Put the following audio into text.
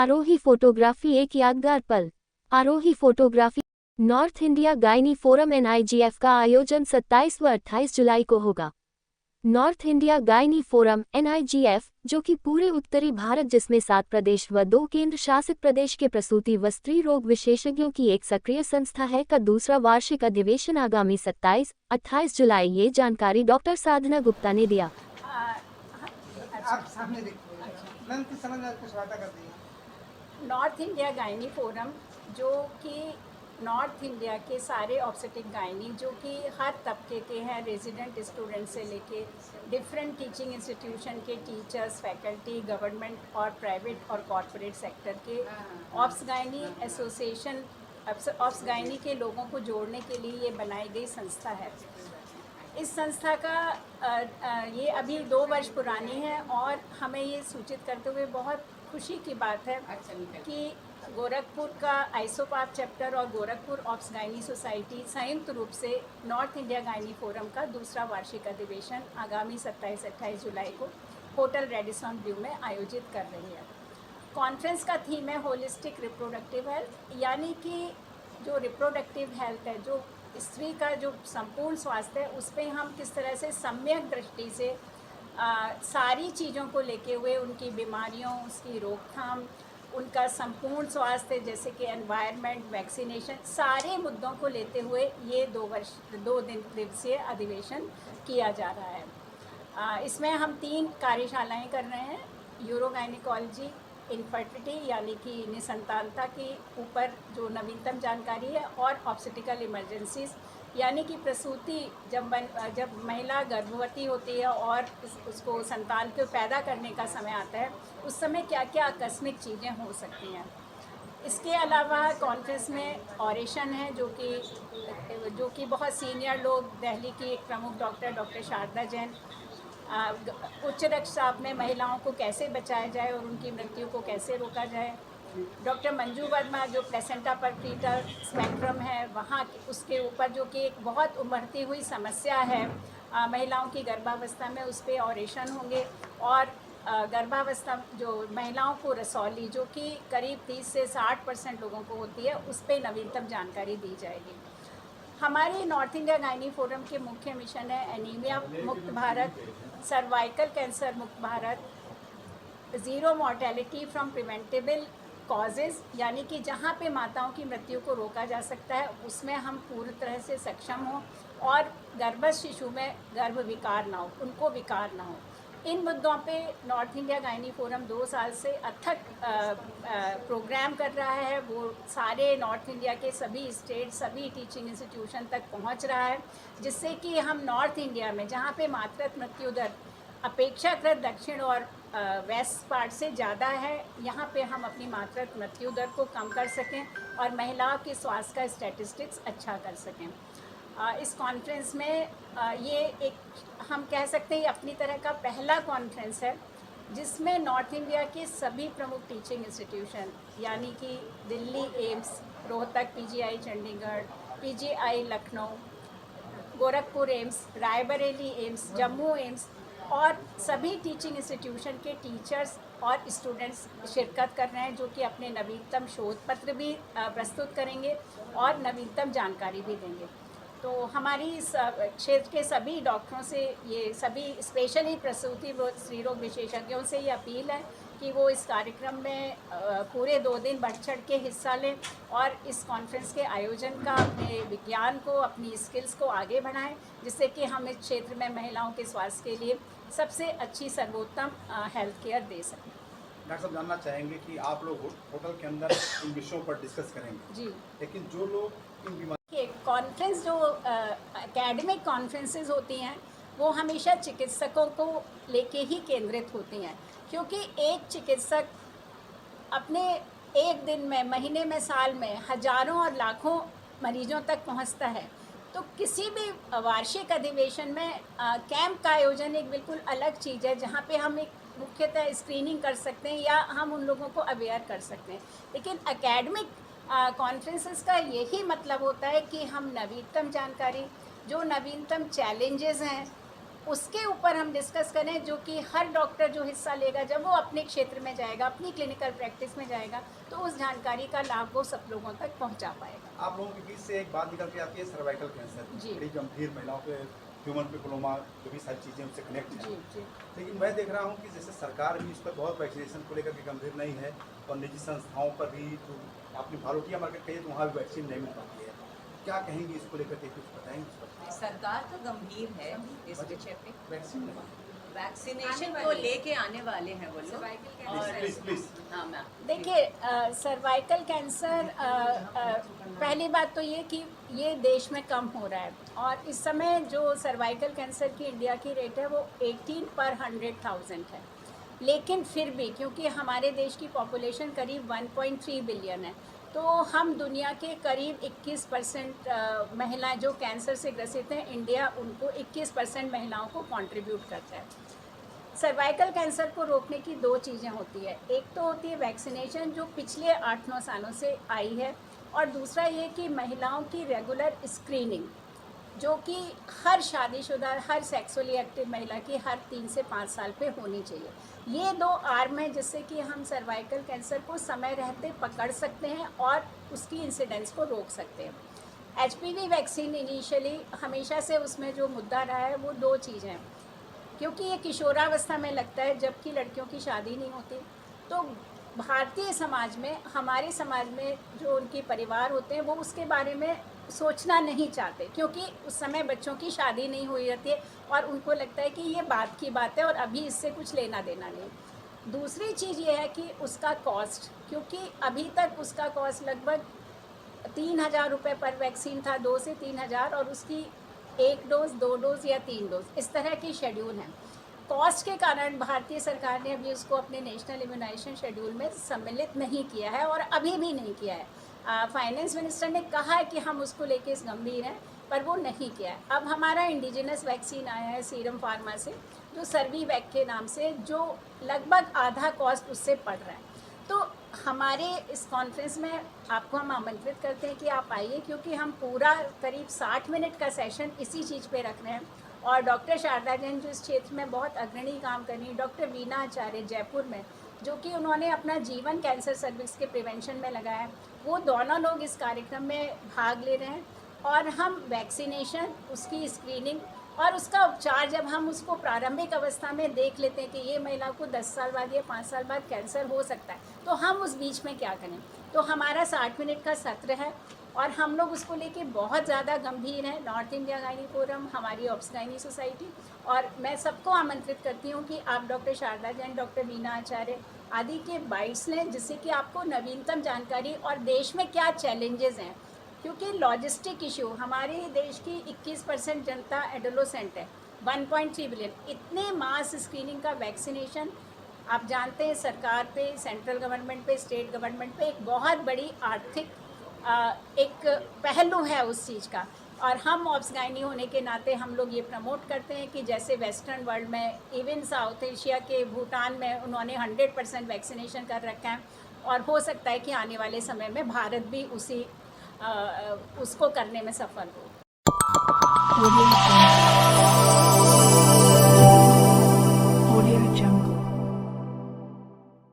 आरोही photography एक यादगार पल। Arohi photography North India gynae forum NIGF का आयोजन 27 व 28 जुलाई को होगा। North India gynae forum NIGF, जो कि पूरे उत्तरी भारत जिसमें 7 प्रदेश व 2 केंद्र शासित प्रदेश के प्रसूति व स्त्री रोग विशेषज्ञों की एक सक्रिय संस्था है, का दूसरा वार्षिक अधिवेशन आगामी 27-28 जुलाई। ये जानकारी डॉक्टर साधना गुप्ता ने दिया। आप सामने देखिए, मैम किस समझ में कुछ वादा कर दी है। नॉर्थ इंडिया गायनी फोरम, जो कि नॉर्थ इंडिया के सारे ऑब्स्टेटिक गायनी जो कि हर तबके के हैं, रेजिडेंट स्टूडेंट से लेके डिफरेंट टीचिंग इंस्टीट्यूशन के टीचर्स, फैकल्टी, गवर्नमेंट और प्राइवेट और कॉरपोरेट सेक्टर के obs gynae association, obs gynae के लोगों को जोड़ने के लिए ये बनाई गई संस्था है। इस संस्था का ये अभी 2 वर्ष पुरानी है और हमें ये सूचित करते हुए बहुत खुशी की बात है कि गोरखपुर का आइसोपाप चैप्टर और गोरखपुर ऑब्स गायनी सोसाइटी संयुक्त रूप से नॉर्थ इंडिया गायनी फोरम का दूसरा वार्षिक अधिवेशन आगामी 27-28 जुलाई को होटल रेडिसन व्यू में आयोजित कर रही है। कॉन्फ्रेंस का थीम है होलिस्टिक रिप्रोडक्टिव हेल्थ, यानी कि जो रिप्रोडक्टिव हेल्थ है, जो स्त्री का जो संपूर्ण स्वास्थ्य है, उस पर हम किस तरह से सम्यक दृष्टि से सारी चीज़ों को लेके हुए उनकी बीमारियों, उसकी रोकथाम, उनका संपूर्ण स्वास्थ्य जैसे कि एनवायरनमेंट, वैक्सीनेशन, सारे मुद्दों को लेते हुए ये 2 दिवसीय अधिवेशन किया जा रहा है। इसमें हम 3 कार्यशालाएं कर रहे हैं। यूरोगाइनिकोलॉजी, इनफर्टिलिटी यानी कि निसंतानता के ऊपर जो नवीनतम जानकारी है, और ऑब्स्टेटिकल इमरजेंसीज यानी कि प्रसूति, जब महिला गर्भवती होती है और उसको संतान को पैदा करने का समय आता है, उस समय क्या क्या आकस्मिक चीज़ें हो सकती हैं। इसके अलावा कॉन्फ्रेंस में ऑरेशन है जो कि बहुत सीनियर लोग, दिल्ली की एक प्रमुख डॉक्टर शारदा जैन, उच्च रक्तचाप में महिलाओं को कैसे बचाया जाए और उनकी मृत्यु को कैसे रोका जाए। डॉक्टर मंजू वर्मा जो प्लेसेंटा परक्रीटा स्पेक्ट्रम है, वहाँ उसके ऊपर जो कि एक बहुत उभरती हुई समस्या है महिलाओं की गर्भावस्था में, उस पर ऑरेशन होंगे। और गर्भावस्था जो महिलाओं को रसौली, जो कि करीब 30 से 60% लोगों को होती है, उस पर नवीनतम जानकारी दी जाएगी। हमारी नॉर्थ इंडिया गायनी फोरम के मुख्य मिशन है एनीमिया मुक्त भारत, सर्वाइकल कैंसर मुक्त Bharat, zero mortality from preventable causes, यानी कि जहाँ पे माताओं की मृत्यु को रोका जा सकता है उसमें हम पूरी तरह से सक्षम हों, और गर्भस्थ शिशु में गर्भ विकार ना हो, उनको विकार ना हो। इन मुद्दों पे नॉर्थ इंडिया गायनी फोरम 2 साल से अथक प्रोग्राम कर रहा है। वो सारे नॉर्थ इंडिया के सभी स्टेट, सभी टीचिंग इंस्टीट्यूशन तक पहुंच रहा है, जिससे कि हम नॉर्थ इंडिया में, जहां पे मातृत्व मृत्यु दर अपेक्षाकृत दक्षिण और वेस्ट पार्ट से ज़्यादा है, यहाँ पे हम अपनी मातृत्व मृत्यु दर को कम कर सकें और महिलाओं के स्वास्थ्य का स्टैटिस्टिक्स अच्छा कर सकें। इस कॉन्फ्रेंस में ये एक, हम कह सकते हैं, अपनी तरह का पहला कॉन्फ्रेंस है जिसमें नॉर्थ इंडिया के सभी प्रमुख टीचिंग इंस्टीट्यूशन, यानी कि Delhi AIIMS, Rohtak PGI Chandigarh, PGI Lucknow, Gorakhpur AIIMS, Raebareli AIIMS, Jammu AIIMS और सभी टीचिंग इंस्टीट्यूशन के टीचर्स और स्टूडेंट्स शिरकत कर रहे हैं, जो कि अपने नवीनतम शोध पत्र भी प्रस्तुत करेंगे और नवीनतम जानकारी भी देंगे। तो हमारी इस क्षेत्र के सभी डॉक्टरों से, ये सभी स्पेशली प्रसूति व स्त्री रोग विशेषज्ञों से ये अपील है कि वो इस कार्यक्रम में पूरे 2 दिन बढ़ चढ़ के हिस्सा लें और इस कॉन्फ्रेंस के आयोजन का, अपने विज्ञान को, अपनी स्किल्स को आगे बढ़ाएं, जिससे कि हम इस क्षेत्र में महिलाओं के स्वास्थ्य के लिए सबसे अच्छी सर्वोत्तम हेल्थ केयर दे सकें। डॉक्टर साहब, जानना चाहेंगे कि आप लोग होटल के अंदर इन विषयों पर डिस्कस करेंगे जी, लेकिन जो लोग इन बीमारी कॉन्फ्रेंस, जो एकेडमिक कॉन्फ्रेंसेस होती हैं, वो हमेशा चिकित्सकों को लेके ही केंद्रित होती हैं, क्योंकि एक चिकित्सक अपने एक दिन में, महीने में, साल में हजारों और लाखों मरीजों तक पहुंचता है। तो किसी भी वार्षिक अधिवेशन में कैंप का आयोजन एक बिल्कुल अलग चीज़ है, जहाँ पे हम एक मुख्यतः स्क्रीनिंग कर सकते हैं या हम उन लोगों को अवेयर कर सकते हैं। लेकिन एकेडमिक कॉन्फ्रेंसेस का यही मतलब होता है कि हम नवीनतम जानकारी, जो नवीनतम चैलेंजेस हैं उसके ऊपर हम डिस्कस करें, जो कि हर डॉक्टर जो हिस्सा लेगा जब वो अपने क्षेत्र में जाएगा, अपनी क्लिनिकल प्रैक्टिस में जाएगा, तो उस जानकारी का लाभ वो सब लोगों तक पहुंचा पाएगा। आप लोगों के बीच से एक बात निकल के आती है सर्वाइकल कैंसर, जी। बड़ी गंभीर, महिलाओं के ह्यूमन पेपिलोमा, जो भी सारी चीज़ें उससे कनेक्ट जी हैं। जी। लेकिन मैं देख रहा हूँ कि जैसे सरकार भी इस पर बहुत वैक्सीनेशन को लेकर के गंभीर नहीं है, और निजी संस्थाओं पर भी, जो आपने भारोटिया मार्केट कही, तो वहाँ भी वैक्सीन नहीं मिल पाती है। क्या कहेंगे इसको लेकर के, कुछ बताएंगे इस पर? सरकार तो गंभीर है इस विषय पे। वैक्सीन नहीं, वैक्सीनेशन को लेके आने वाले हैं वो लोग। Please please. हाँ मैम, देखिए, सर्वाइकल कैंसर, पहली बात तो ये कि ये देश में कम हो रहा है, और इस समय जो सर्वाइकल कैंसर की इंडिया की रेट है वो 18 पर 100,000 है। लेकिन फिर भी क्योंकि हमारे देश की पॉपुलेशन करीब 1.3 बिलियन है, तो हम दुनिया के करीब 21% महिलाएं जो कैंसर से ग्रसित हैं, इंडिया उनको 21% महिलाओं को कंट्रीब्यूट करता है। सर्वाइकल कैंसर को रोकने की दो चीज़ें होती है, एक तो होती है वैक्सीनेशन जो पिछले 8-9 सालों से आई है, और दूसरा ये कि महिलाओं की रेगुलर स्क्रीनिंग, जो कि हर शादीशुदा, हर सेक्सुअली एक्टिव महिला की हर 3 से 5 साल पे होनी चाहिए। ये दो आर्म है जिससे कि हम सर्वाइकल कैंसर को समय रहते पकड़ सकते हैं और उसकी इंसिडेंस को रोक सकते हैं। HPV वैक्सीन इनिशियली हमेशा से उसमें जो मुद्दा रहा है वो दो चीज़ें हैं, क्योंकि ये किशोरावस्था में लगता है जबकि लड़कियों की शादी नहीं होती, तो भारतीय समाज में, हमारे समाज में जो उनके परिवार होते हैं वो उसके बारे में सोचना नहीं चाहते, क्योंकि उस समय बच्चों की शादी नहीं हुई रहती है और उनको लगता है कि ये बात की बात है और अभी इससे कुछ लेना देना नहीं। दूसरी चीज़ ये है कि उसका कॉस्ट, क्योंकि अभी तक उसका कॉस्ट लगभग 3,000 रुपये पर वैक्सीन था, 2 से 3,000, और उसकी 1 डोज, 2 डोज या 3 डोज, इस तरह की शेड्यूल है। कॉस्ट के कारण भारतीय सरकार ने अभी उसको अपने नेशनल इम्यूनाइजेशन शेड्यूल में सम्मिलित नहीं किया है, और अभी भी नहीं किया है। फाइनेंस मिनिस्टर ने कहा है कि हम उसको लेके इस गंभीर हैं, पर वो नहीं किया है। अब हमारा इंडिजिनस वैक्सीन आया है सीरम फार्मा से, जो सर्वीवैक के नाम से, जो लगभग आधा कॉस्ट उससे पड़ रहा है। तो हमारे इस कॉन्फ्रेंस में आपको हम आमंत्रित करते हैं कि आप आइए, क्योंकि हम पूरा करीब 60 मिनट का सेशन इसी चीज़ पे रख रहे हैं। और डॉक्टर शारदा जैन जो इस क्षेत्र में बहुत अग्रणी काम कर रही हैं, डॉक्टर वीना आचार्य जयपुर में, जो कि उन्होंने अपना जीवन कैंसर सर्विस के प्रिवेंशन में लगाया है, वो दोनों लोग इस कार्यक्रम में भाग ले रहे हैं। और हम वैक्सीनेशन, उसकी स्क्रीनिंग और उसका उपचार, जब हम उसको प्रारंभिक अवस्था में देख लेते हैं कि ये महिला को 10 साल बाद या 5 साल बाद कैंसर हो सकता है, तो हम उस बीच में क्या करें। तो हमारा 60 मिनट का सत्र है और हम लोग उसको लेके बहुत ज़्यादा गंभीर हैं। नॉर्थ इंडिया गायनी फोरम, हमारी ऑब्स्टाइनी सोसाइटी, और मैं सबको आमंत्रित करती हूँ कि आप डॉक्टर शारदा जैन, डॉक्टर वीना आचार्य आदि के बाइट्स लें, जिससे कि आपको नवीनतम जानकारी और देश में क्या चैलेंजेस हैं, क्योंकि लॉजिस्टिक इशू, हमारे देश की 21% जनता एडोलोसेंट है, 1.3 बिलियन, इतने मास स्क्रीनिंग का वैक्सीनेशन, आप जानते हैं सरकार पे, सेंट्रल गवर्नमेंट पे, स्टेट गवर्नमेंट पे एक बहुत बड़ी आर्थिक एक पहलू है उस चीज़ का। और हम ऑब्सगाइनी होने के नाते हम लोग ये प्रमोट करते हैं कि जैसे वेस्टर्न वर्ल्ड में, इवन साउथ एशिया के भूटान में उन्होंने 100% वैक्सीनेशन कर रखा है, और हो सकता है कि आने वाले समय में भारत भी उसको करने में सफल हो।